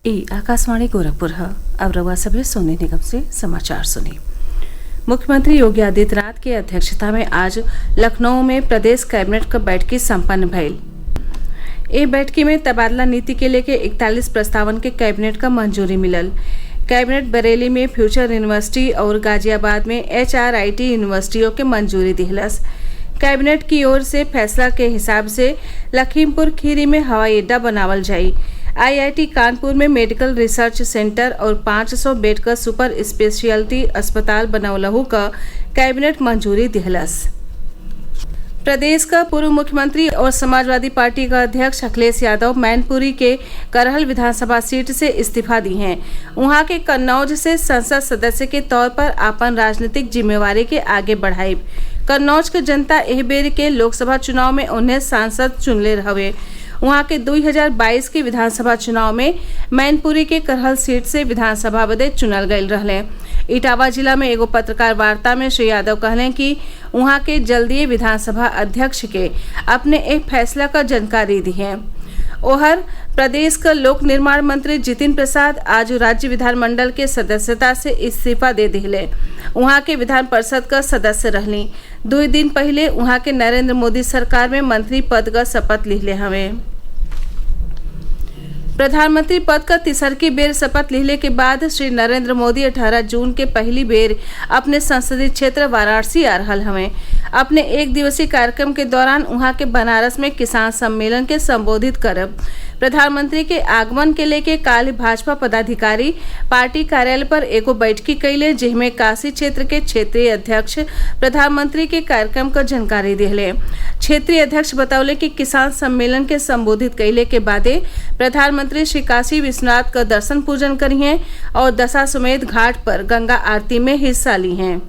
आकाशवाणी गोरखपुर है। अब रउआ सभे सोने निगम से समाचार सुनी। मुख्यमंत्री योगी आदित्यनाथ की अध्यक्षता में आज लखनऊ में प्रदेश कैबिनेट का बैठकी संपन्न भइल। ए बैठकी में तबादला नीति के लेके 41 प्रस्तावन के कैबिनेट का मंजूरी मिलल। कैबिनेट बरेली में फ्यूचर यूनिवर्सिटी और गाजियाबाद में HRIT यूनिवर्सिटियों के मंजूरी दिहलस। कैबिनेट की ओर से फैसला के हिसाब से लखीमपुर खीरी में हवाई अड्डा बनावल जाई। IIT कानपुर में मेडिकल रिसर्च सेंटर और 500 बेड का सुपर स्पेशलिटी अस्पताल बनवलहू का कैबिनेट मंजूरी दिहलस। प्रदेश का पूर्व मुख्यमंत्री और समाजवादी पार्टी का अध्यक्ष अखिलेश यादव मैनपुरी के करहल विधानसभा सीट से इस्तीफा दी हैं। वहां के कन्नौज से संसद सदस्य के तौर पर अपन राजनीतिक जिम्मेवारी के आगे बढ़ाई। कन्नौज के जनता एह बेर के लोकसभा चुनाव में उन्हें सांसद चुनले हवे। वहां के 2022 के विधानसभा चुनाव में मैनपुरी के करहल सीट से विधानसभा बदे चुनल गयल रहले। इटावा जिला में एगो पत्रकार वार्ता में श्री यादव कहले कि वहां के जल्दी विधानसभा अध्यक्ष के अपने एक फैसला का जानकारी दी है। ओहर प्रदेश का लोक निर्माण मंत्री जितिन प्रसाद आज राज्य विधानमंडल के सदस्यता से इस्तीफा दे दिले। वहां के विधान परिषद का सदस्य रहली। 2 दिन पहले वहां के नरेंद्र मोदी सरकार में मंत्री पद का शपथ लिहले हवे। प्रधानमंत्री पद का तीसरकी बेर शपथ लेने के बाद श्री नरेंद्र मोदी 18 जून के पहली बेर अपने संसदीय क्षेत्र वाराणसी आ रहल हवे। अपने एक दिवसीय कार्यक्रम के दौरान वहां के बनारस में किसान सम्मेलन के संबोधित करब। प्रधानमंत्री के आगमन के लेके काल भाजपा पदाधिकारी पार्टी कार्यालय पर एगो बैठकी कैले, जिसमें काशी क्षेत्र के क्षेत्रीय अध्यक्ष प्रधानमंत्री के कार्यक्रम का जानकारी दिले। क्षेत्रीय अध्यक्ष बतौले कि किसान सम्मेलन के संबोधित कैले के बादे प्रधानमंत्री श्री काशी विश्वनाथ का दर्शन पूजन करी हैं और दशाश्वमेध घाट पर गंगा आरती में हिस्सा ली हैं।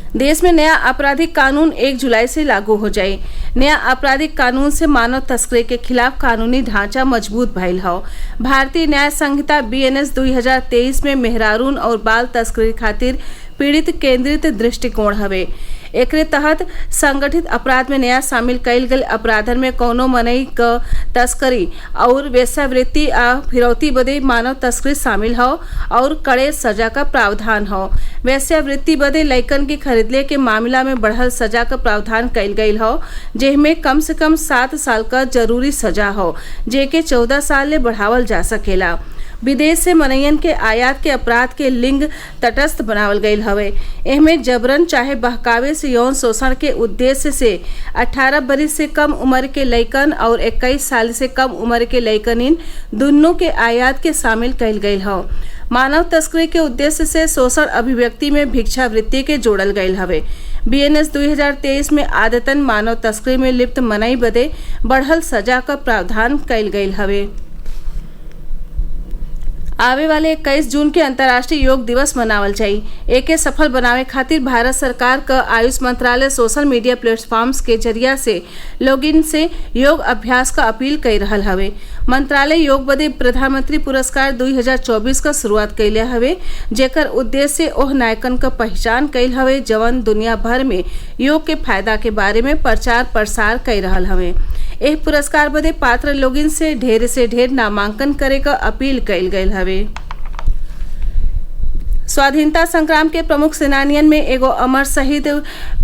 देश में नया आपराधिक कानून 1 जुलाई से लागू हो जाये। नया आपराधिक कानून से मानव तस्करी के खिलाफ कानूनी ढांचा मजबूत भइल हौ। भारतीय न्याय संहिता BNS 2023 में मेहरारून और बाल तस्करी खातिर पीड़ित केंद्रित दृष्टिकोण हवे। एकरे तहत संगठित अपराध में नया शामिल कईल गईल अपराधन में कौनो मनई क तस्करी और वेश्यावृत्ति आ फिरौती बदे मानव तस्करी शामिल हो और कड़े सजा का प्रावधान हो। वेश्यावृत्ति बदे लइकन के खरीदले के मामला में बढ़ल सजा का प्रावधान कईल गईल हो, जेमे कम से कम 7 साल का जरूरी सजा हो, जेके 14 साल ले बढ़ावल जा सकेला। विदेश से मनइयन के आयात के अपराध के लिंग तटस्थ बनावल गईल हवे। एहमे जबरन चाहे बहकावे से यौन शोषण के उद्देश्य से 18 बरिस से कम उम्र के लइकन और 21 साल से कम उम्र के लइकनिन दुनों के आयात के शामिल कईल गईल हो। मानव तस्करी के उद्देश्य से शोषण अभिव्यक्ति में भिक्षावृत्ति के जोड़ल गईल हवे। BNS 2023 में आदतन मानव तस्करी में लिप्त मनई बदे बढ़ल सजा का प्रावधान कईल गईल हवे। आवे वाले 21 जून के अंतर्राष्ट्रीय योग दिवस मनावल जाई। एके सफल बनावे खातिर भारत सरकार का आयुष मंत्रालय सोशल मीडिया प्लेटफॉर्म्स के जरिया से लोगिन से योग अभ्यास का अपील कर रहल हवे। मंत्रालय योग बदे प्रधानमंत्री पुरस्कार 2024 का शुरुआत कैले हवे, जेकर उद्देश्य ओह नायकन का पहचान कैल हवे जवन दुनिया भर में योग के फायदा के बारे में प्रचार प्रसार कर रहल हवे। एह पुरस्कार बदे पात्र लोगिन से ढेर नामांकन करे का अपील कैल गईल हवे। स्वाधीनता संग्राम के प्रमुख सेनानियन में एगो अमर शहीद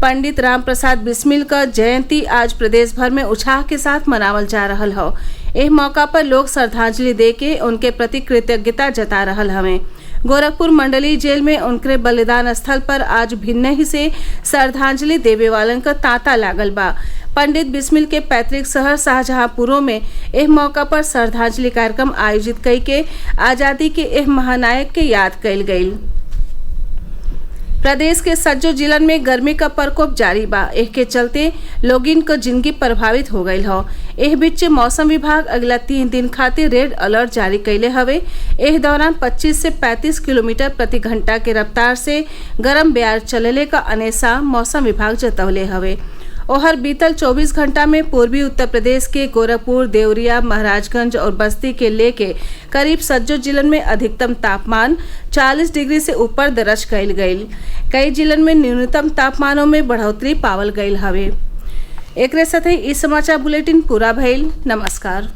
पंडित राम प्रसाद बिस्मिल का जयंती आज प्रदेश भर में उत्साह के साथ मनावल जा रहल हो। एह मौका पर लोग श्रद्धांजलि दे के उनके प्रति कृतज्ञता जता रहल हवे। गोरखपुर मंडलीय जेल में उनके बलिदान स्थल पर आज भिन्न ही से श्रद्धांजलि देवे वालन का तांता लागल बा। पंडित बिस्मिल के पैतृक शहर शाहजहांपुरों में एह मौका पर श्रद्धांजलि कार्यक्रम आयोजित कई के आजादी के एह महानायक के याद कईल गईल। प्रदेश के सज्जो जिलन में गर्मी का प्रकोप जारी बा। एह के चलते लोगिन को जिंदगी प्रभावित हो गईल हो। एह बीच मौसम विभाग अगला 3 दिन खातिर रेड अलर्ट जारी कैले हवे। एह दौरान 25 से 35 किलोमीटर प्रति घंटा के रफ्तार से गरम ब्यार चलले का अनेसा मौसम विभाग जतवले हवे। ओहर बीतल 24 घंटा में पूर्वी उत्तर प्रदेश के गोरखपुर, देवरिया, महाराजगंज और बस्ती के लेके करीब सज्जो जिलन में अधिकतम तापमान 40 डिग्री से ऊपर दर्ज कईल गईल। कई जिलन में न्यूनतम तापमानों में बढ़ोतरी पावल गईल हवे। एकरे साथ ही इस समाचार बुलेटिन पूरा भइल। नमस्कार।